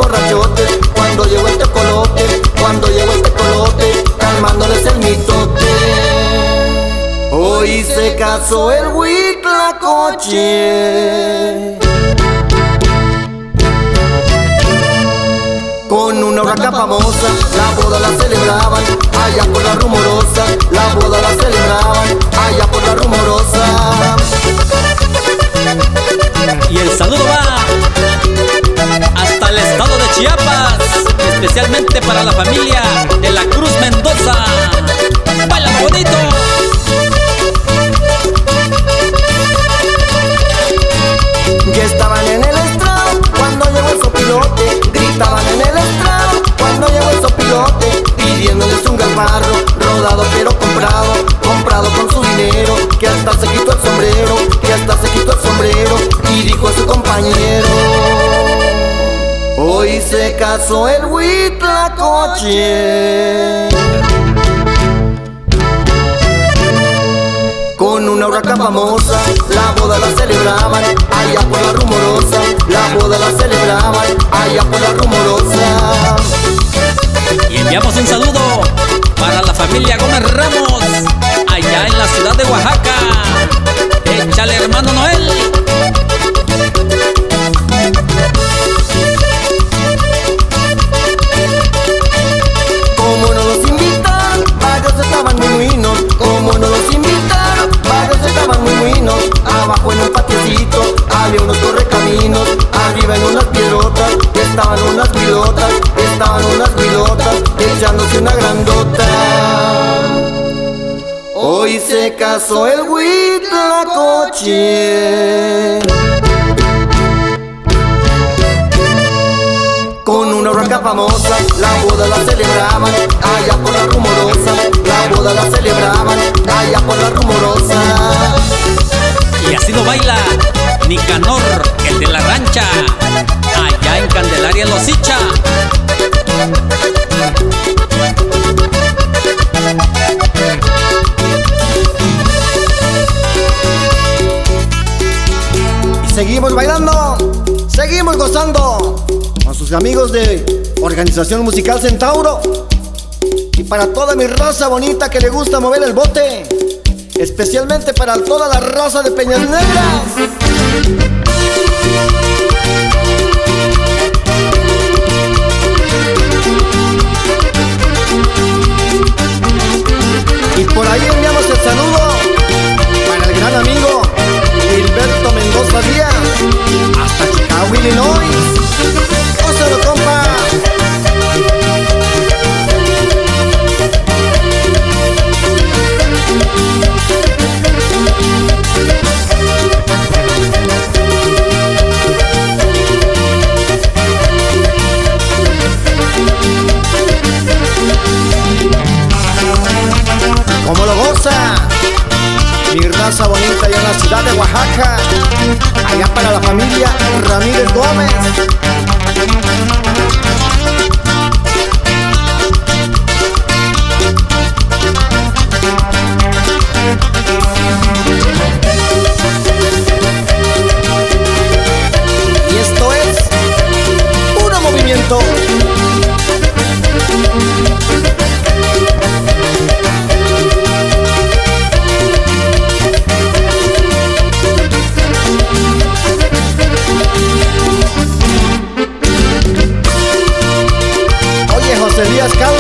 borrachotes. Cuando llegó el tecolote, cuando llegó el tecolote, calmándoles el mitote. Hoy se casó el Huitlacoche con una urraca famosa. La boda la celebraban allá por la Rumorosa. La boda la celebraban allá por la Rumorosa. Y el saludo va hasta el estado de Chiapas, especialmente para la familia de la Cruz Mendoza. ¡Baila bonito! Ya estaban en el estrado cuando llegó el sopilote. Gritaban en el estrado cuando llegó el sopilote, pidiéndoles un galvarro rodado pero comprado, comprado con su dinero. Que hasta se quitó el sombrero, que hasta se quitó el sombrero, y dijo a su compañero: hoy se casó el Huitlacoche con una urraca famosa. La boda la celebraban allá por la Rumorosa. La boda la celebraban allá por la Rumorosa. Y enviamos un saludo para la familia Gómez Ramos, allá en la ciudad de Oaxaca. Échale, hermano Noel. Como no los invitaron, varios estaban muy buenos. Como no los invitaron, varios estaban muy buenos. Abajo en un patiecito había unos correcaminos. Arriba en unas piedrotas estaban unas vilotas. Estaban unas vilotas echándose una grandota. Hoy se casó el Huitlacoche con una urraca famosa. La boda la celebraban allá por la Rumorosa. La boda la celebraban allá por la Rumorosa. Y así lo baila Nicanor, el de la rancha, allá en Candelaria Los Hicha. Y seguimos bailando, seguimos gozando con sus amigos de Organización Musical Centauro. Y para toda mi raza bonita que le gusta mover el bote, especialmente para toda la raza de Peñas Negras. Y por ahí enviamos el saludo para el gran amigo Gilberto Mendoza Díaz, hasta Chicago, Illinois. ¡Ósalo, compa! ¿Cómo lo goza? Mi raza bonita allá en la ciudad de Oaxaca, allá para la familia Ramírez Gómez. Y esto es puro movimiento. Elías Calvo.